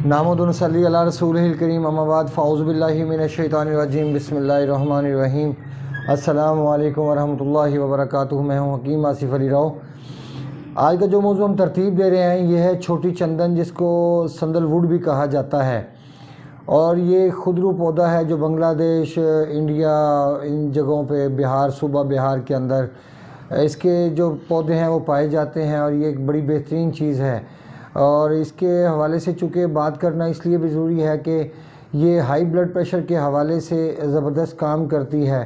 نحمد و نصلی علی رسولہ الکریم، اما بعد، فاعوذ باللہ من الشیطان الرجیم، بسم اللہ الرحمن الرحیم۔ السلام علیکم ورحمۃ اللہ وبرکاتہ۔ میں ہوں حکیم آصف علی راؤ۔ آج کا جو موضوع ہم ترتیب دے رہے ہیں یہ ہے چھوٹی چندن، جس کو سندل ووڈ بھی کہا جاتا ہے، اور یہ خودرو پودا ہے جو بنگلہ دیش، انڈیا، ان جگہوں پہ، بہار، صوبہ بہار کے اندر اس کے جو پودے ہیں وہ پائے جاتے ہیں، اور یہ ایک بڑی بہترین چیز ہے۔ اور اس کے حوالے سے چونکہ بات کرنا اس لیے بھی ضروری ہے کہ یہ ہائی بلڈ پریشر کے حوالے سے زبردست کام کرتی ہے،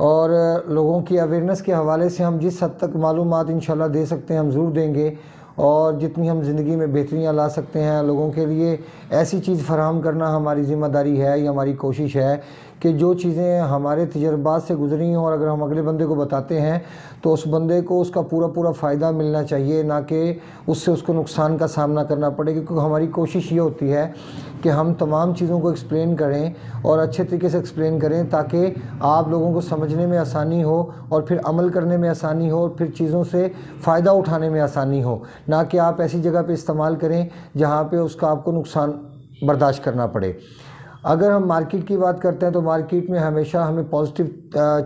اور لوگوں کی اویئرنیس کے حوالے سے ہم جس حد تک معلومات انشاءاللہ دے سکتے ہیں ہم ضرور دیں گے، اور جتنی ہم زندگی میں بہتریاں لا سکتے ہیں لوگوں کے لیے ایسی چیز فراہم کرنا ہماری ذمہ داری ہے، یہ ہماری کوشش ہے کہ جو چیزیں ہمارے تجربات سے گزری ہوں اور اگر ہم اگلے بندے کو بتاتے ہیں تو اس بندے کو اس کا پورا فائدہ ملنا چاہیے، نہ کہ اس کو نقصان کا سامنا کرنا پڑے، کیونکہ ہماری کوشش یہ ہوتی ہے کہ ہم تمام چیزوں کو ایکسپلین کریں اور اچھے طریقے سے ایکسپلین کریں تاکہ آپ لوگوں کو سمجھنے میں آسانی ہو اور پھر عمل کرنے میں آسانی ہو اور پھر چیزوں سے فائدہ اٹھانے میں آسانی ہو، نہ کہ آپ ایسی جگہ پہ استعمال کریں جہاں پہ اس کا آپ کو نقصان برداشت کرنا پڑے۔ اگر ہم مارکیٹ کی بات کرتے ہیں تو مارکیٹ میں ہمیشہ ہمیں پازیٹیو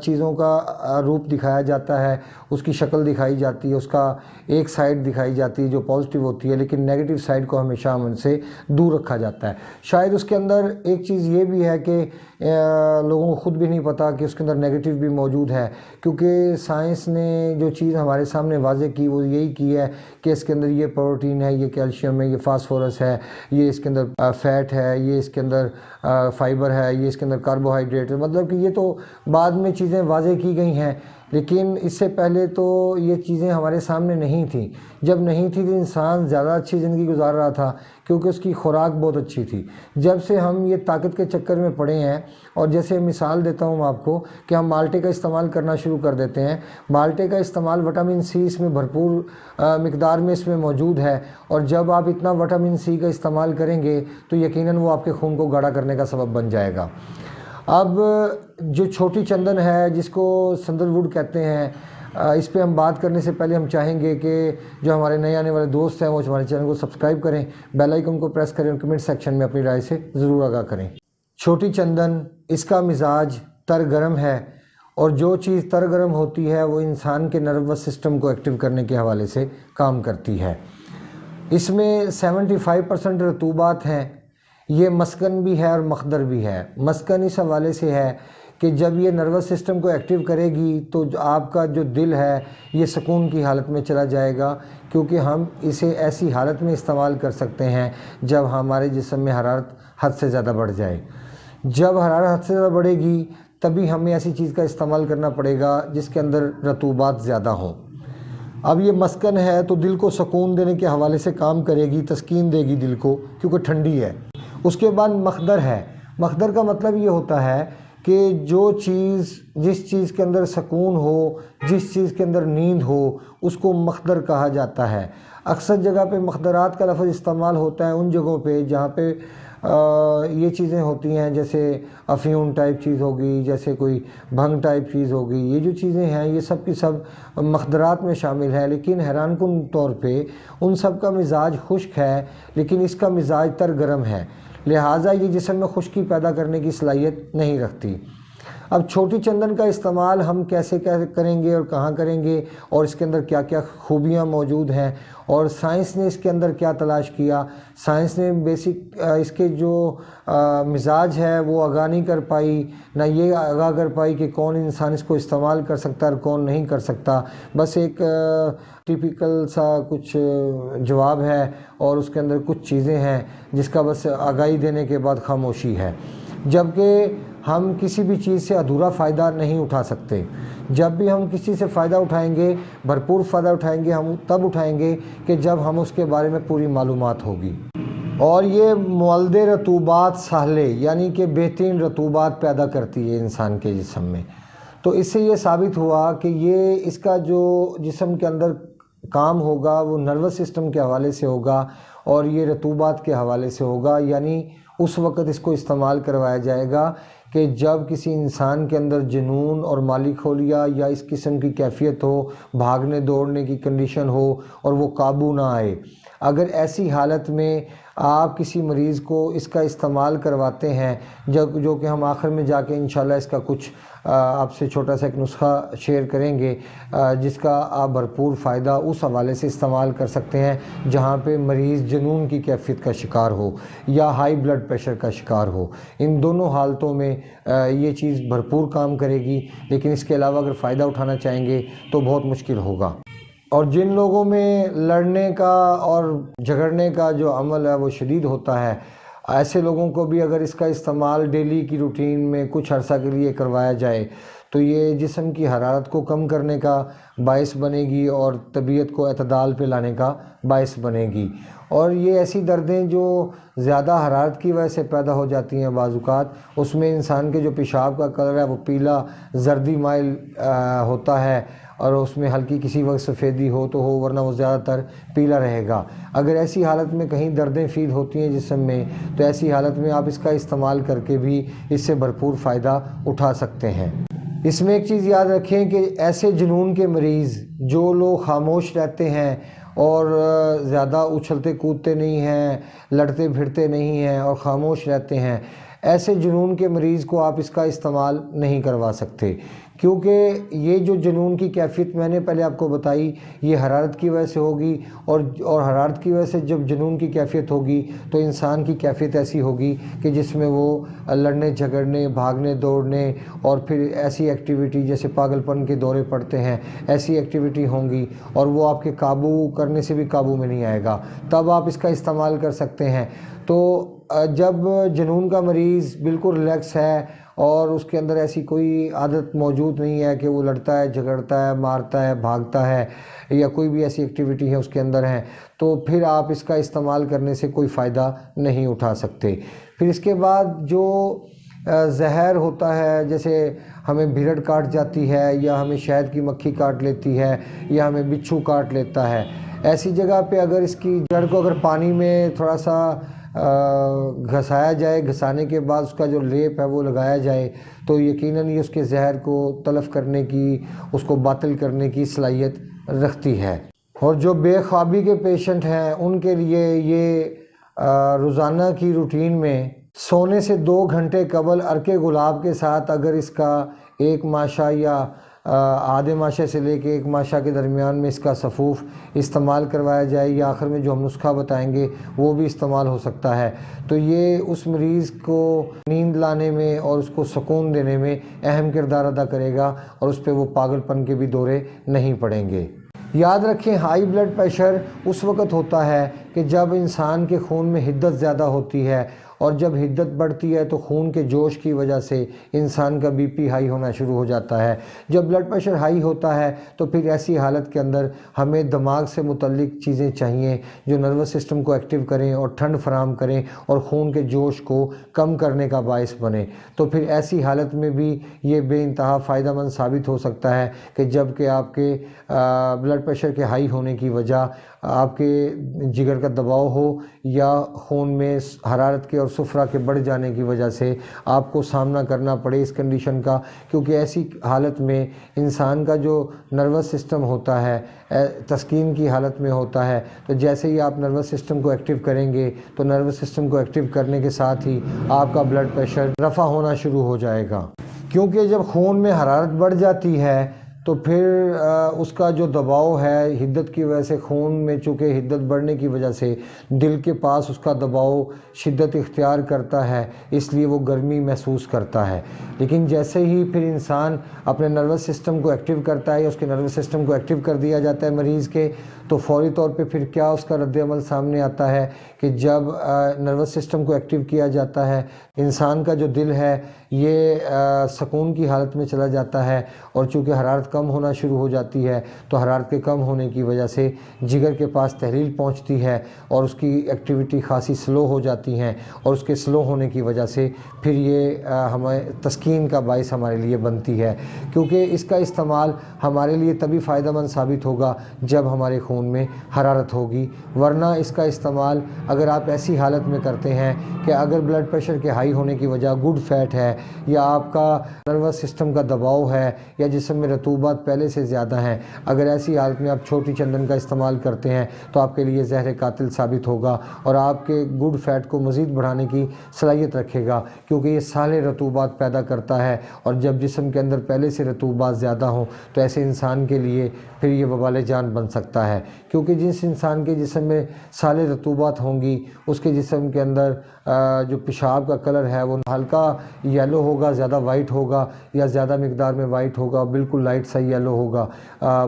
چیزوں کا روپ دکھایا جاتا ہے، اس کی شکل دکھائی جاتی ہے، اس کا ایک سائیڈ دکھائی جاتی ہے جو پازیٹیو ہوتی ہے، لیکن نیگیٹو سائیڈ کو ہمیشہ ہم ان سے دور رکھا جاتا ہے۔ شاید اس کے اندر ایک چیز یہ بھی ہے کہ لوگوں کو خود بھی نہیں پتہ کہ اس کے اندر نیگیٹو بھی موجود ہے، کیونکہ سائنس نے جو چیز ہمارے سامنے واضح کی وہ یہی کی ہے کہ اس کے اندر یہ پروٹین ہے، یہ کیلشیم ہے، یہ فاسفورس ہے، یہ اس کے اندر فیٹ ہے، یہ اس کے اندر فائبر ہے، یہ اس کے اندر کاربوہائیڈریٹ ہے، مطلب کہ یہ تو بعد میں چیزیں واضح کی گئی ہیں، لیکن اس سے پہلے تو یہ چیزیں ہمارے سامنے نہیں تھیں۔ جب نہیں تھی تو انسان زیادہ اچھی زندگی گزار رہا تھا کیونکہ اس کی خوراک بہت اچھی تھی۔ جب سے ہم یہ طاقت کے چکر میں پڑے ہیں، اور جیسے مثال دیتا ہوں آپ کو کہ ہم مالٹے کا استعمال کرنا شروع کر دیتے ہیں، مالٹے کا استعمال وٹامن سی اس میں بھرپور مقدار میں اس میں موجود ہے، اور جب آپ اتنا وٹامن سی کا استعمال کریں گے تو یقیناً وہ آپ کے خون کو گاڑھا کرنے کا سبب بن جائے گا۔ اب جو چھوٹی چندن ہے جس کو سندل ووڈ کہتے ہیں، اس پہ ہم بات کرنے سے پہلے ہم چاہیں گے کہ جو ہمارے نئے آنے والے دوست ہیں وہ ہمارے چینل کو سبسکرائب کریں، بیل آئیکن کو پریس کریں اور کمنٹ سیکشن میں اپنی رائے سے ضرور آگاہ کریں۔ چھوٹی چندن، اس کا مزاج تر گرم ہے، اور جو چیز تر گرم ہوتی ہے وہ انسان کے نروس سسٹم کو ایکٹیو کرنے کے حوالے سے کام کرتی ہے۔ اس میں 75% رطوبات ہیں، یہ مسکن بھی ہے اور مخدر بھی ہے۔ مسکن اس حوالے سے ہے کہ جب یہ نروس سسٹم کو ایکٹیو کرے گی تو آپ کا جو دل ہے یہ سکون کی حالت میں چلا جائے گا، کیونکہ ہم اسے ایسی حالت میں استعمال کر سکتے ہیں جب ہمارے جسم میں حرارت حد سے زیادہ بڑھ جائے۔ جب حرارت حد سے زیادہ بڑھے گی تبھی ہمیں ایسی چیز کا استعمال کرنا پڑے گا جس کے اندر رطوبات زیادہ ہوں۔ اب یہ مسکن ہے تو دل کو سکون دینے کے حوالے سے کام کرے گی، تسکین دے گی دل کو کیونکہ ٹھنڈی ہے۔ اس کے بعد مخدر ہے۔ مخدر کا مطلب یہ ہوتا ہے کہ جس چیز کے اندر سکون ہو، جس چیز کے اندر نیند ہو، اس کو مخدر کہا جاتا ہے۔ اکثر جگہ پہ مخدرات کا لفظ استعمال ہوتا ہے ان جگہوں پہ جہاں پہ یہ چیزیں ہوتی ہیں، جیسے افیون ٹائپ چیز ہوگی، جیسے کوئی بھنگ ٹائپ چیز ہوگی، یہ جو چیزیں ہیں یہ سب کی سب مخدرات میں شامل ہے، لیکن حیران کن طور پہ ان سب کا مزاج خشک ہے لیکن اس کا مزاج تر گرم ہے، لہٰذا یہ جسم میں خشکی پیدا کرنے کی صلاحیت نہیں رکھتی۔ اب چھوٹی چندن کا استعمال ہم کیسے کریں گے اور کہاں کریں گے، اور اس کے اندر کیا کیا خوبیاں موجود ہیں، اور سائنس نے اس کے اندر کیا تلاش کیا۔ سائنس نے بیسک اس کے جو مزاج ہے وہ آگاہ نہیں کر پائی، نہ یہ آگاہ کر پائی کہ کون انسان اس کو استعمال کر سکتا ہے اور کون نہیں کر سکتا، بس ایک ٹیپیکل سا کچھ جواب ہے اور اس کے اندر کچھ چیزیں ہیں جس کا بس آگاہی دینے کے بعد خاموشی ہے، جبکہ ہم کسی بھی چیز سے ادھورا فائدہ نہیں اٹھا سکتے۔ جب بھی ہم کسی سے فائدہ اٹھائیں گے، بھرپور فائدہ اٹھائیں گے، ہم تب اٹھائیں گے کہ جب ہم اس کے بارے میں پوری معلومات ہوگی۔ اور یہ مولد رطوبات ساحلے یعنی کہ بہترین رطوبات پیدا کرتی ہے انسان کے جسم میں، تو اس سے یہ ثابت ہوا کہ یہ اس کا جو جسم کے اندر کام ہوگا وہ نروس سسٹم کے حوالے سے ہوگا اور یہ رطوبات کے حوالے سے ہوگا، یعنی اس وقت اس کو استعمال کروایا جائے گا کہ جب کسی انسان کے اندر جنون اور مالی کھولیا یا اس قسم کی کیفیت ہو، بھاگنے دوڑنے کی کنڈیشن ہو اور وہ قابو نہ آئے، اگر ایسی حالت میں آپ کسی مریض کو اس کا استعمال کرواتے ہیں، جو کہ ہم آخر میں جا کے انشاءاللہ اس کا کچھ آپ سے چھوٹا سا ایک نسخہ شیئر کریں گے، جس کا آپ بھرپور فائدہ اس حوالے سے استعمال کر سکتے ہیں جہاں پہ مریض جنون کی کیفیت کا شکار ہو یا ہائی بلڈ پریشر کا شکار ہو۔ ان دونوں حالتوں میں یہ چیز بھرپور کام کرے گی، لیکن اس کے علاوہ اگر فائدہ اٹھانا چاہیں گے تو بہت مشکل ہوگا۔ اور جن لوگوں میں لڑنے کا اور جھگڑنے کا جو عمل ہے وہ شدید ہوتا ہے، ایسے لوگوں کو بھی اگر اس کا استعمال ڈیلی کی روٹین میں کچھ عرصہ کے لیے کروایا جائے تو یہ جسم کی حرارت کو کم کرنے کا باعث بنے گی اور طبیعت کو اعتدال پہ لانے کا باعث بنے گی۔ اور یہ ایسی دردیں جو زیادہ حرارت کی وجہ سے پیدا ہو جاتی ہیں بعض اوقات، اس میں انسان کے جو پیشاب کا کلر ہے وہ پیلا زردی مائل ہوتا ہے، اور اس میں ہلکی کسی وقت سفیدی ہو تو ہو، ورنہ وہ زیادہ تر پیلا رہے گا۔ اگر ایسی حالت میں کہیں دردیں فیل ہوتی ہیں جسم میں، تو ایسی حالت میں آپ اس کا استعمال کر کے بھی اس سے بھرپور فائدہ اٹھا سکتے ہیں۔ اس میں ایک چیز یاد رکھیں کہ ایسے جنون کے مریض جو لوگ خاموش رہتے ہیں اور زیادہ اچھلتے کودتے نہیں ہیں، لڑتے بھڑتے نہیں ہیں اور خاموش رہتے ہیں، ایسے جنون کے مریض کو آپ اس کا استعمال نہیں کروا سکتے، کیونکہ یہ جو جنون کی کیفیت میں نے پہلے آپ کو بتائی یہ حرارت کی وجہ سے ہوگی، اور حرارت کی وجہ سے جب جنون کی کیفیت ہوگی تو انسان کی کیفیت ایسی ہوگی کہ جس میں وہ لڑنے جھگڑنے، بھاگنے دوڑنے اور پھر ایسی ایکٹیویٹی جیسے پاگل پن کے دورے پڑتے ہیں، ایسی ایکٹیویٹی ہوں گی اور وہ آپ کے قابو کرنے سے بھی قابو میں نہیں آئے گا، تب آپ اس کا استعمال کر سکتے ہیں۔ تو جب جنون کا مریض بالکل ریلیکس ہے اور اس کے اندر ایسی کوئی عادت موجود نہیں ہے کہ وہ لڑتا ہے، جھگڑتا ہے، مارتا ہے، بھاگتا ہے، یا کوئی بھی ایسی ایکٹیویٹی ہے اس کے اندر ہے، تو پھر آپ اس کا استعمال کرنے سے کوئی فائدہ نہیں اٹھا سکتے۔ پھر اس کے بعد جو زہر ہوتا ہے، جیسے ہمیں بھیڑ کاٹ جاتی ہے یا ہمیں شہد کی مکھی کاٹ لیتی ہے یا ہمیں بچھو کاٹ لیتا ہے، ایسی جگہ پہ اگر اس کی جڑ کو اگر پانی میں تھوڑا سا گھسایا جائے، گھسانے کے بعد اس کا جو لیپ ہے وہ لگایا جائے تو یقیناً یہ اس کے زہر کو تلف کرنے کی، اس کو باطل کرنے کی صلاحیت رکھتی ہے۔ اور جو بے خوابی کے پیشنٹ ہیں ان کے لیے یہ روزانہ کی روٹین میں سونے سے 2 گھنٹے قبل عرق گلاب کے ساتھ اگر اس کا 1 ماشا یا آدھے ماشے سے لے کے 1 ماشا کے درمیان میں اس کا سفوف استعمال کروایا جائے، یا آخر میں جو ہم نسخہ بتائیں گے وہ بھی استعمال ہو سکتا ہے، تو یہ اس مریض کو نیند لانے میں اور اس کو سکون دینے میں اہم کردار ادا کرے گا اور اس پہ وہ پاگل پن کے بھی دورے نہیں پڑیں گے۔ یاد رکھیں ہائی بلڈ پریشر اس وقت ہوتا ہے کہ جب انسان کے خون میں حدت زیادہ ہوتی ہے، اور جب حدت بڑھتی ہے تو خون کے جوش کی وجہ سے انسان کا بی پی ہائی ہونا شروع ہو جاتا ہے۔ جب بلڈ پریشر ہائی ہوتا ہے تو پھر ایسی حالت کے اندر ہمیں دماغ سے متعلق چیزیں چاہیے جو نروس سسٹم کو ایکٹیو کریں اور ٹھنڈ فراہم کریں اور خون کے جوش کو کم کرنے کا باعث بنے، تو پھر ایسی حالت میں بھی یہ بے انتہا فائدہ مند ثابت ہو سکتا ہے کہ جب کہ آپ کے بلڈ پریشر کے ہائی ہونے کی وجہ آپ کے جگر کا دباؤ ہو یا خون میں حرارت کے اور صفرا کے بڑھ جانے کی وجہ سے آپ کو سامنا کرنا پڑے اس کنڈیشن کا، کیونکہ ایسی حالت میں انسان کا جو نروس سسٹم ہوتا ہے تسکین کی حالت میں ہوتا ہے، تو جیسے ہی آپ نروس سسٹم کو ایکٹیو کریں گے تو نروس سسٹم کو ایکٹیو کرنے کے ساتھ ہی آپ کا بلڈ پریشر رفع ہونا شروع ہو جائے گا، کیونکہ جب خون میں حرارت بڑھ جاتی ہے تو پھر اس کا جو دباؤ ہے حدت کی وجہ سے، خون میں چونکہ حدت بڑھنے کی وجہ سے دل کے پاس اس کا دباؤ شدت اختیار کرتا ہے، اس لیے وہ گرمی محسوس کرتا ہے۔ لیکن جیسے ہی پھر انسان اپنے نروس سسٹم کو ایکٹیو کرتا ہے یا اس کے نروس سسٹم کو ایکٹیو کر دیا جاتا ہے مریض کے، تو فوری طور پہ پھر کیا اس کا رد عمل سامنے آتا ہے کہ جب نروس سسٹم کو ایکٹیو کیا جاتا ہے، انسان کا جو دل ہے یہ سکون کی حالت میں چلا جاتا ہے، اور چونکہ حرارت کم کم ہونا شروع ہو جاتی ہے تو حرارت کے کم ہونے کی وجہ سے جگر کے پاس تحلیل پہنچتی ہے اور اس کی ایکٹیویٹی خاصی سلو ہو جاتی ہیں، اور اس کے سلو ہونے کی وجہ سے پھر یہ ہمیں تسکین کا باعث ہمارے لیے بنتی ہے، کیونکہ اس کا استعمال ہمارے لیے تبھی فائدہ مند ثابت ہوگا جب ہمارے خون میں حرارت ہوگی، ورنہ اس کا استعمال اگر آپ ایسی حالت میں کرتے ہیں کہ اگر بلڈ پریشر کے ہائی ہونے کی وجہ گڈ فیٹ ہے، یا آپ کا نروس سسٹم کا دباؤ ہے، یا جسم میں رطوبات پہلے سے زیادہ ہیں، اگر ایسی حالت میں آپ چھوٹی چندن کا استعمال کرتے ہیں تو آپ کے لیے زہر قاتل ثابت ہوگا اور آپ کے گڈ فیٹ کو مزید بڑھانے کی صلاحیت رکھے گا، کیونکہ یہ سالے رطوبات پیدا کرتا ہے، اور جب جسم کے اندر پہلے سے رطوبات زیادہ ہوں تو ایسے انسان کے لیے پھر یہ وبال جان بن سکتا ہے، کیونکہ جس انسان کے جسم میں سالے رطوبات ہوں گی اس کے جسم کے اندر جو پیشاب کا کلر ہے وہ ہلکا یلو ہوگا، زیادہ وائٹ ہوگا، یا زیادہ مقدار میں وائٹ ہوگا، بالکل لائٹ سا یلو ہوگا،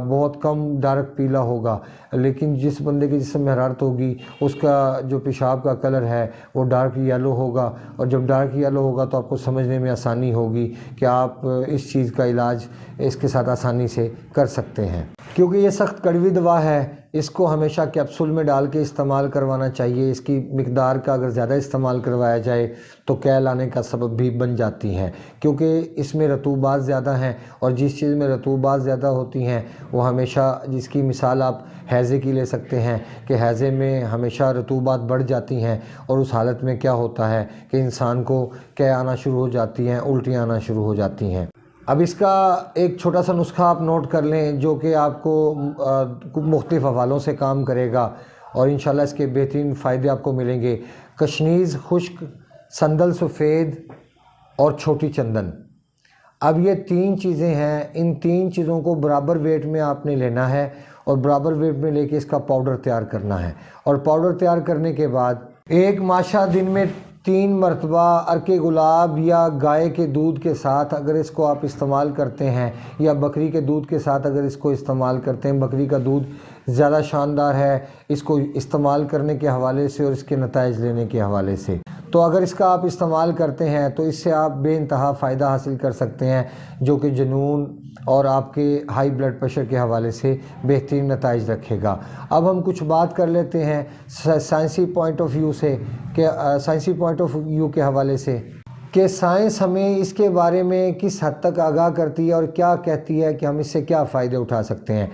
بہت کم ڈارک پیلا ہوگا، لیکن جس بندے کے جسم میں حرارت ہوگی اس کا جو پیشاب کا کلر ہے وہ ڈارک یلو ہوگا، اور جب ڈارک یلو ہوگا تو آپ کو سمجھنے میں آسانی ہوگی کہ آپ اس چیز کا علاج اس کے ساتھ آسانی سے کر سکتے ہیں، کیونکہ یہ سخت کڑوی دوا ہے، اس کو ہمیشہ کیپسول میں ڈال کے استعمال کروانا چاہیے، اس کی مقدار کا اگر زیادہ استعمال کروایا جائے تو کیل آنے کا سبب بھی بن جاتی ہیں، کیونکہ اس میں رطوبات زیادہ ہیں، اور جس چیز میں رطوبات زیادہ ہوتی ہیں وہ ہمیشہ، جس کی مثال آپ ہیضے کی لے سکتے ہیں کہ ہیضے میں ہمیشہ رطوبات بڑھ جاتی ہیں، اور اس حالت میں کیا ہوتا ہے کہ انسان کو کیل آنا شروع ہو جاتی ہیں، الٹیاں آنا شروع ہو جاتی ہیں۔ اب اس کا ایک چھوٹا سا نسخہ آپ نوٹ کر لیں جو کہ آپ کو مختلف حوالوں سے کام کرے گا، اور انشاءاللہ اس کے بہترین فائدے آپ کو ملیں گے۔ کشنیز خشک، سندل سفید اور چھوٹی چندن، اب یہ تین چیزیں ہیں، ان تین چیزوں کو برابر ویٹ میں آپ نے لینا ہے، اور برابر ویٹ میں لے کے اس کا پاؤڈر تیار کرنا ہے، اور پاؤڈر تیار کرنے کے بعد ایک ماشا دن میں 3 مرتبہ عرق گلاب یا گائے کے دودھ کے ساتھ اگر اس کو آپ استعمال کرتے ہیں، یا بکری کے دودھ کے ساتھ اگر اس کو استعمال کرتے ہیں، بکری کا دودھ زیادہ شاندار ہے اس کو استعمال کرنے کے حوالے سے اور اس کے نتائج لینے کے حوالے سے، تو اگر اس کا آپ استعمال کرتے ہیں تو اس سے آپ بے انتہا فائدہ حاصل کر سکتے ہیں، جو کہ جنون اور آپ کے ہائی بلڈ پریشر کے حوالے سے بہترین نتائج رکھے گا۔ اب ہم کچھ بات کر لیتے ہیں سائنسی پوائنٹ آف ویو سے، کہ سائنسی پوائنٹ آف ویو کے حوالے سے کہ سائنس ہمیں اس کے بارے میں کس حد تک آگاہ کرتی ہے اور کیا کہتی ہے کہ ہم اس سے کیا فائدے اٹھا سکتے ہیں۔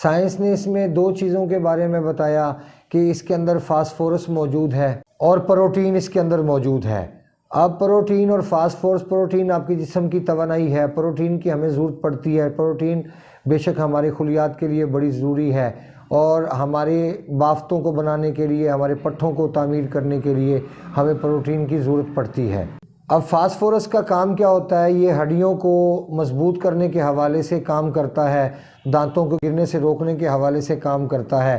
سائنس نے اس میں 2 چیزوں کے بارے میں بتایا کہ اس کے اندر فاسفورس موجود ہے اور پروٹین اس کے اندر موجود ہے۔ اب پروٹین اور فاسفورس، پروٹین آپ کی جسم کی توانائی ہے، پروٹین کی ہمیں ضرورت پڑتی ہے، پروٹین بے شک ہمارے خلیات کے لیے بڑی ضروری ہے، اور ہمارے بافتوں کو بنانے کے لیے، ہمارے پٹھوں کو تعمیر کرنے کے لیے ہمیں پروٹین کی ضرورت پڑتی ہے۔ اب فاسفورس کا کام کیا ہوتا ہے؟ یہ ہڈیوں کو مضبوط کرنے کے حوالے سے کام کرتا ہے، دانتوں کو گرنے سے روکنے کے حوالے سے کام کرتا ہے،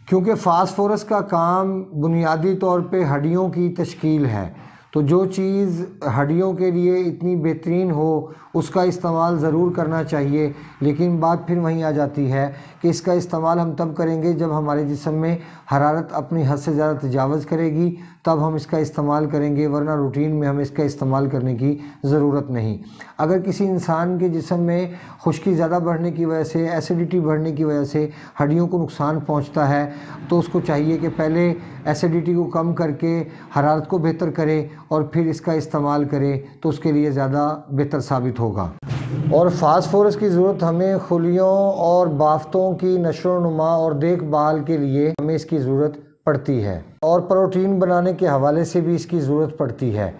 کیونکہ فاسفورس کا کام بنیادی طور پہ ہڈیوں کی تشکیل ہے، تو جو چیز ہڈیوں کے لیے اتنی بہترین ہو اس کا استعمال ضرور کرنا چاہیے، لیکن بات پھر وہیں آ جاتی ہے کہ اس کا استعمال ہم تب کریں گے جب ہمارے جسم میں حرارت اپنی حد سے زیادہ تجاوز کرے گی، تب ہم اس کا استعمال کریں گے، ورنہ روٹین میں ہمیں اس کا استعمال کرنے کی ضرورت نہیں۔ اگر کسی انسان کے جسم میں خشکی زیادہ بڑھنے کی وجہ سے، ایسیڈیٹی بڑھنے کی وجہ سے ہڈیوں کو نقصان پہنچتا ہے، تو اس کو چاہیے کہ پہلے ایسیڈیٹی کو کم کر کے حرارت کو بہتر کرے اور پھر اس کا استعمال کرے، تو اس کے لیے زیادہ بہتر ثابت ہوگا۔ اور فاسفورس کی ضرورت ہمیں خلیوں اور بافتوں کی نشو و نما اور دیکھ بھال کے لیے ہمیں اس کی ضرورت پڑتی ہے، اور پروٹین بنانے کے حوالے سے بھی اس کی ضرورت پڑتی ہے۔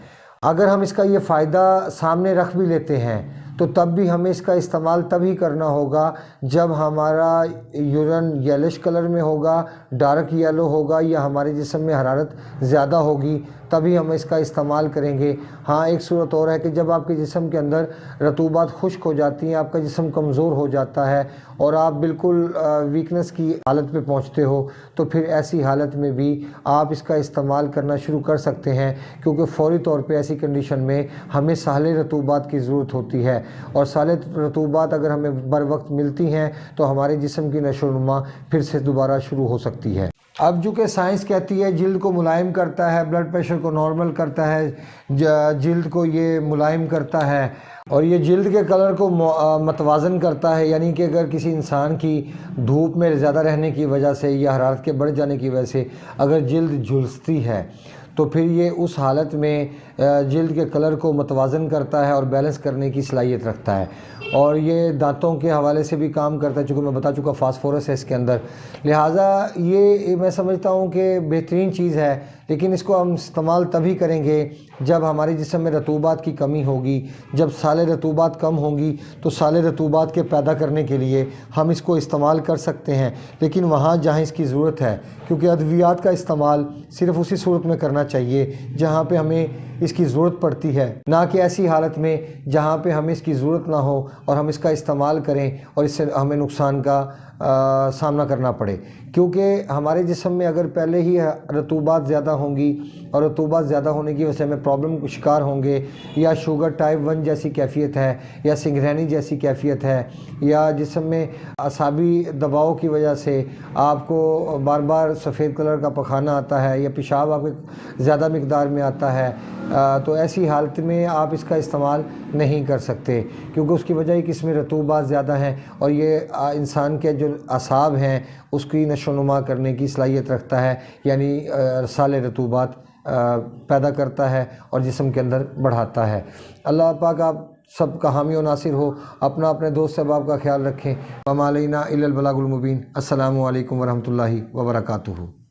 اگر ہم اس کا یہ فائدہ سامنے رکھ بھی لیتے ہیں تو تب بھی ہمیں اس کا استعمال تبھی کرنا ہوگا جب ہمارا یورین یلش کلر میں ہوگا، ڈارک یلو ہوگا، یا ہمارے جسم میں حرارت زیادہ ہوگی، تبھی ہم اس کا استعمال کریں گے۔ ہاں، ایک صورت اور ہے کہ جب آپ کے جسم کے اندر رطوبات خشک ہو جاتی ہیں، آپ کا جسم کمزور ہو جاتا ہے اور آپ بالکل ویکنس کی حالت پہ پہنچتے ہو، تو پھر ایسی حالت میں بھی آپ اس کا استعمال کرنا شروع کر سکتے ہیں، کیونکہ فوری طور پہ ایسی کنڈیشن میں ہمیں سالے رطوبات کی ضرورت ہوتی ہے، اور سالے رطوبات اگر ہمیں بر وقت ملتی ہیں تو ہمارے جسم کی نشو و نما پھر سے دوبارہ شروع ہو سکتی ہے۔ اب جو کہ سائنس کہتی ہے جلد کو ملائم کرتا ہے، بلڈ پریشر کو نارمل کرتا ہے، جلد کو یہ ملائم کرتا ہے، اور یہ جلد کے کلر کو متوازن کرتا ہے، یعنی کہ اگر کسی انسان کی دھوپ میں زیادہ رہنے کی وجہ سے یا حرارت کے بڑھ جانے کی وجہ سے اگر جلد جھلستی ہے تو پھر یہ اس حالت میں جلد کے کلر کو متوازن کرتا ہے اور بیلنس کرنے کی صلاحیت رکھتا ہے، اور یہ دانتوں کے حوالے سے بھی کام کرتا ہے، چونکہ میں بتا چکا فاسفورس ہے اس کے اندر، لہٰذا یہ میں سمجھتا ہوں کہ بہترین چیز ہے، لیکن اس کو ہم استعمال تبھی کریں گے جب ہمارے جسم میں رطوبات کی کمی ہوگی۔ جب سالے رطوبات کم ہوں گی تو سالے رطوبات کے پیدا کرنے کے لیے ہم اس کو استعمال کر سکتے ہیں، لیکن وہاں جہاں اس کی ضرورت ہے، کیونکہ ادویات کا استعمال صرف اسی صورت میں کرنا چاہیے جہاں پہ ہمیں اس کی ضرورت پڑتی ہے، نہ کہ ایسی حالت میں جہاں پہ ہمیں اس کی ضرورت نہ ہو اور ہم اس کا استعمال کریں اور اس سے ہمیں نقصان کا سامنا کرنا پڑے، کیونکہ ہمارے جسم میں اگر پہلے ہی رطوبات زیادہ ہوں گی اور رطوبات زیادہ ہونے کی وجہ سے ہمیں پرابلم کا شکار ہوں گے، یا شوگر ٹائپ 1 جیسی کیفیت ہے، یا سنگرینی جیسی کیفیت ہے، یا جسم میں اعصابی دباؤ کی وجہ سے آپ کو بار بار سفید کلر کا پخانہ آتا ہے یا پیشاب آپ کے زیادہ مقدار میں آتا ہے، تو ایسی حالت میں آپ اس کا استعمال نہیں کر سکتے، کیونکہ اس کی وجہ ہی کہ اس میں رطوبات زیادہ ہیں، اور یہ انسان کے جو اعصاب ہیں اس کی نشو و نما کرنے کی صلاحیت رکھتا ہے، یعنی سالے رطوبات پیدا کرتا ہے اور جسم کے اندر بڑھاتا ہے۔ اللہ پاک آپ سب کا حامی و ناصر ہو، اپنے دوست احباب کا خیال رکھیں۔ وما علینا الا البلاغ المبین۔ السلام علیکم ورحمۃ اللہ وبرکاتہ۔